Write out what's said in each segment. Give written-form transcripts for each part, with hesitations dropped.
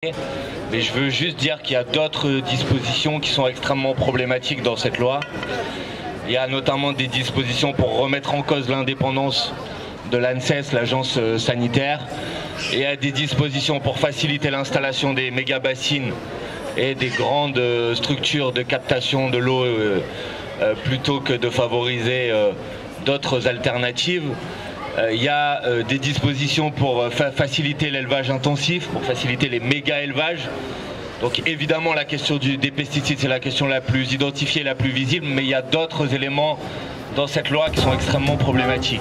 Mais je veux juste dire qu'il y a d'autres dispositions qui sont extrêmement problématiques dans cette loi. Il y a notamment des dispositions pour remettre en cause l'indépendance de l'ANSES, l'agence sanitaire. Et il y a des dispositions pour faciliter l'installation des méga-bassines et des grandes structures de captation de l'eau plutôt que de favoriser d'autres alternatives. Il y a des dispositions pour faciliter l'élevage intensif, pour faciliter les méga-élevages. Donc évidemment la question des pesticides c'est la question la plus identifiée, la plus visible, mais il y a d'autres éléments dans cette loi qui sont extrêmement problématiques.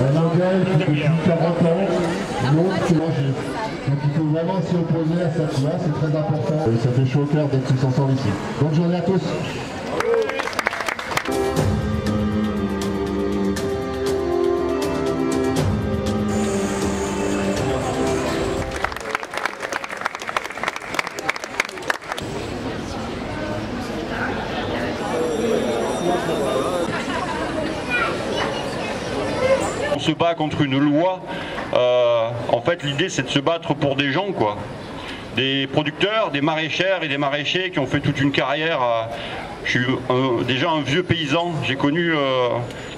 Un engagement depuis 40 ans, l'autre c'est manger. Donc il faut vraiment s'y opposer à cette loi, c'est très important. Et ça fait chaud au cœur d'être tous ensemble ici. Bonne journée à tous. On se bat contre une loi, en fait l'idée c'est de se battre pour des gens quoi. Des producteurs, des maraîchères et des maraîchers qui ont fait toute une carrière. Je suis déjà un vieux paysan, j'ai connu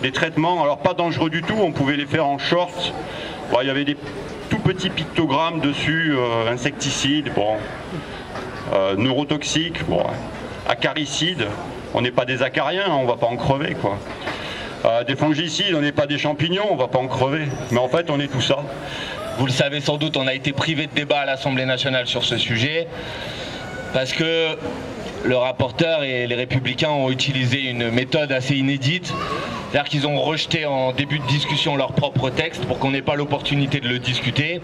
des traitements, alors pas dangereux du tout, on pouvait les faire en short. Bon, il y avait des tout petits pictogrammes dessus, insecticides, bon, neurotoxiques, bon, acaricides. On n'est pas des acariens, on ne va pas en crever quoi. Des fongicides, on n'est pas des champignons, on ne va pas en crever. Mais en fait, on est tout ça. Vous le savez sans doute, on a été privé de débat à l'Assemblée nationale sur ce sujet parce que le rapporteur et les Républicains ont utilisé une méthode assez inédite. C'est-à-dire qu'ils ont rejeté en début de discussion leur propre texte pour qu'on n'ait pas l'opportunité de le discuter.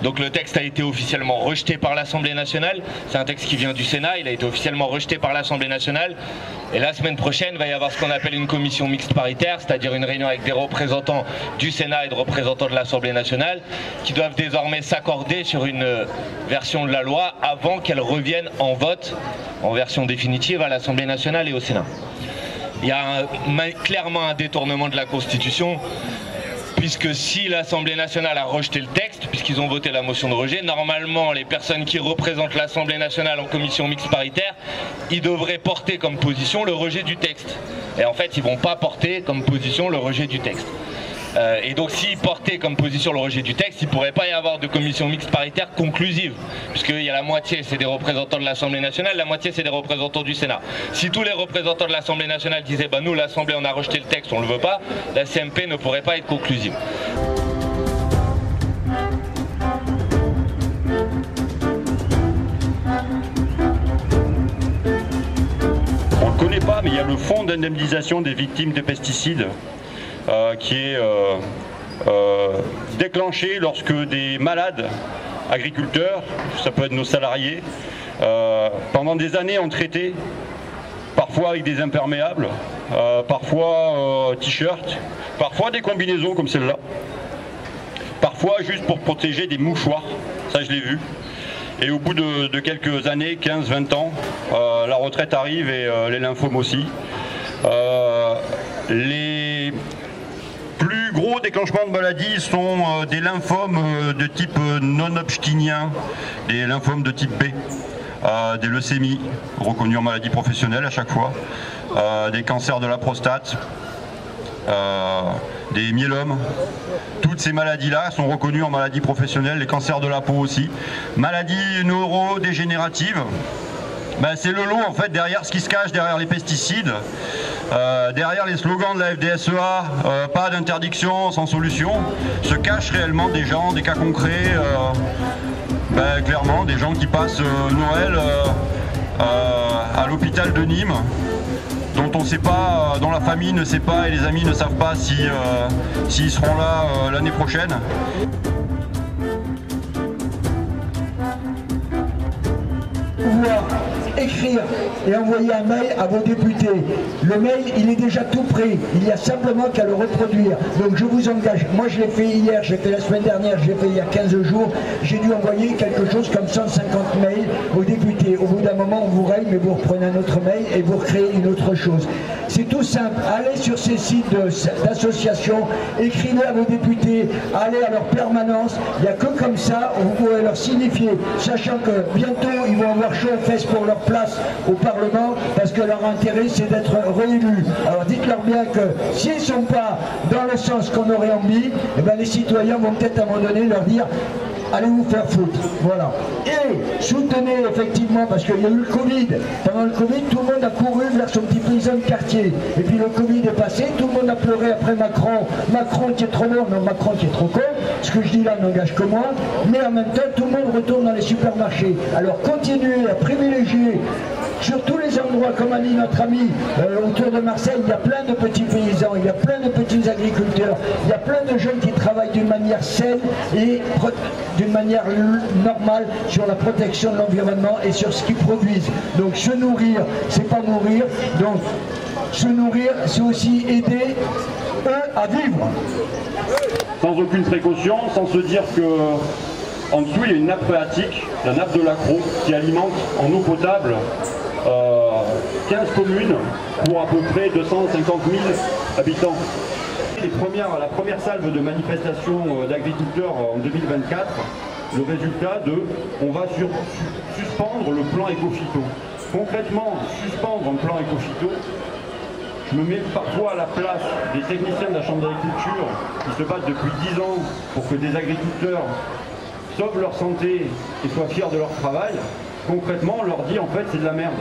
Donc le texte a été officiellement rejeté par l'Assemblée nationale. C'est un texte qui vient du Sénat, il a été officiellement rejeté par l'Assemblée nationale. Et la semaine prochaine, il va y avoir ce qu'on appelle une commission mixte paritaire, c'est-à-dire une réunion avec des représentants du Sénat et des représentants de l'Assemblée nationale qui doivent désormais s'accorder sur une version de la loi avant qu'elle revienne en vote, en version définitive, à l'Assemblée nationale et au Sénat. Il y a clairement un détournement de la Constitution, puisque si l'Assemblée nationale a rejeté le texte, puisqu'ils ont voté la motion de rejet, normalement les personnes qui représentent l'Assemblée nationale en commission mixte paritaire, ils devraient porter comme position le rejet du texte. Et en fait, ils ne vont pas porter comme position le rejet du texte. Et donc s'ils portaient comme position le rejet du texte, il ne pourrait pas y avoir de commission mixte paritaire conclusive, puisqu'il y a la moitié c'est des représentants de l'Assemblée nationale, la moitié c'est des représentants du Sénat. Si tous les représentants de l'Assemblée nationale disaient bah, nous l'Assemblée on a rejeté le texte, on ne le veut pas, la CMP ne pourrait pas être conclusive. On ne le connaît pas, mais il y a le fonds d'indemnisation des victimes de pesticides qui est déclenché lorsque des malades agriculteurs, ça peut être nos salariés, pendant des années ont traité, parfois avec des imperméables, parfois t-shirts, parfois des combinaisons comme celle-là, parfois juste pour protéger des mouchoirs, ça je l'ai vu. Et au bout de quelques années, 15-20 ans, la retraite arrive et les lymphomes aussi. Les plus gros déclenchements de maladies sont des lymphomes de type non-hodgkinien, des lymphomes de type B, des leucémies reconnues en maladie professionnelle à chaque fois, des cancers de la prostate, des myélomes. Toutes ces maladies-là sont reconnues en maladie professionnelle, les cancers de la peau aussi. Maladies neurodégénératives, ben, c'est le lot en fait derrière ce qui se cache derrière les pesticides, derrière les slogans de la FDSEA, pas d'interdiction sans solution, se cachent réellement des gens, des cas concrets, ben, clairement des gens qui passent Noël à l'hôpital de Nîmes, dont on sait pas, dont la famille ne sait pas et les amis ne savent pas s'ils seront là l'année prochaine. pouvoir écrire et envoyer un mail à vos députés. Le mail, il est déjà tout prêt. Il y a simplement qu'à le reproduire. Donc je vous engage. Moi, je l'ai fait hier, j'ai fait la semaine dernière, j'ai fait il y a 15 jours. J'ai dû envoyer quelque chose comme 150 mails aux députés. Au bout d'un moment, on vous raye, mais vous reprenez un autre mail et vous recréez une autre chose. C'est tout simple. Allez sur ces sites d'associations, écrivez à vos députés, allez à leur permanence. Il n'y a que comme ça, vous pourrez leur signifier, sachant que bientôt, ils vont avoir chaud aux fesses pour leur place au Parlement, parce que leur intérêt, c'est d'être réélus. Alors dites-leur bien que s'ils ne sont pas dans le sens qu'on aurait envie, eh ben, les citoyens vont peut-être à un moment donné leur dire allez vous faire foutre, voilà. Et soutenez effectivement, parce qu'il y a eu le Covid. Pendant le Covid, tout le monde a couru vers son petit paysan de quartier. Et puis le Covid est passé, tout le monde a pleuré après Macron. Macron qui est trop bon, non, Macron qui est trop con. Ce que je dis là n'engage que moi. Mais en même temps, tout le monde retourne dans les supermarchés. Alors continuez à privilégier sur tous les endroits, comme a dit notre ami autour de Marseille, il y a plein de petits paysans, il y a plein de petits agriculteurs, il y a plein de jeunes qui travaillent d'une manière saine et d'une manière normale sur la protection de l'environnement et sur ce qu'ils produisent. Donc se nourrir, c'est pas mourir. Donc se nourrir, c'est aussi aider eux à vivre. Sans aucune précaution, sans se dire que en dessous il y a une nappe phréatique, la nappe de l'Accro, qui alimente en eau potable 15 communes pour à peu près 250 000 habitants. La première salve de manifestation d'agriculteurs en 2024, le résultat de on va suspendre le plan éco-phyto. Concrètement, suspendre un plan éco-phyto, je me mets parfois à la place des techniciens de la Chambre d'agriculture qui se battent depuis 10 ans pour que des agriculteurs sauvent leur santé et soient fiers de leur travail. Concrètement, on leur dit en fait c'est de la merde.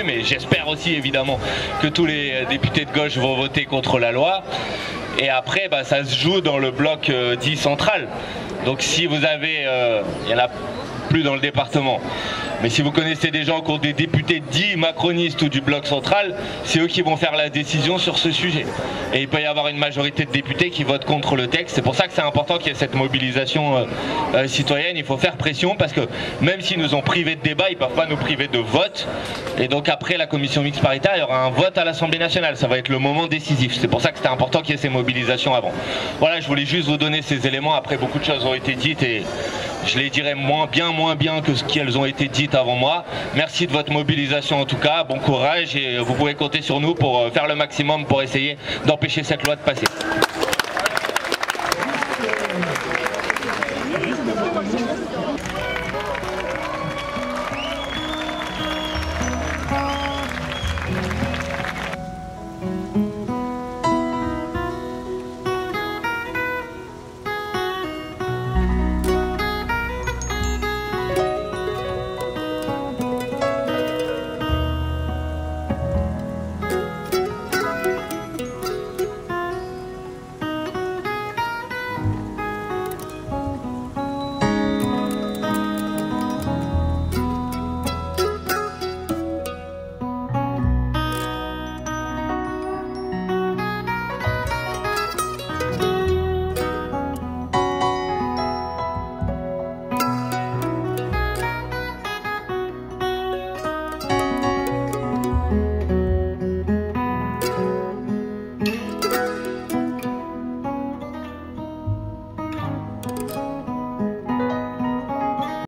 Mais j'espère aussi évidemment que tous les députés de gauche vont voter contre la loi. Et après, bah, ça se joue dans le bloc dit central. Donc si vous avez, il y en a plus dans le département. Mais si vous connaissez des gens qui ont des députés dits macronistes ou du bloc central, c'est eux qui vont faire la décision sur ce sujet. Et il peut y avoir une majorité de députés qui votent contre le texte. C'est pour ça que c'est important qu'il y ait cette mobilisation citoyenne. Il faut faire pression parce que même s'ils nous ont privés de débat, ils ne peuvent pas nous priver de vote. Et donc après la commission mixte paritaire, il y aura un vote à l'Assemblée nationale. Ça va être le moment décisif. C'est pour ça que c'était important qu'il y ait ces mobilisations avant. Voilà, je voulais juste vous donner ces éléments. Après, beaucoup de choses ont été dites et je les dirais moins bien que ce qu'elles ont été dites avant moi. Merci de votre mobilisation en tout cas, bon courage et vous pouvez compter sur nous pour faire le maximum pour essayer d'empêcher cette loi de passer.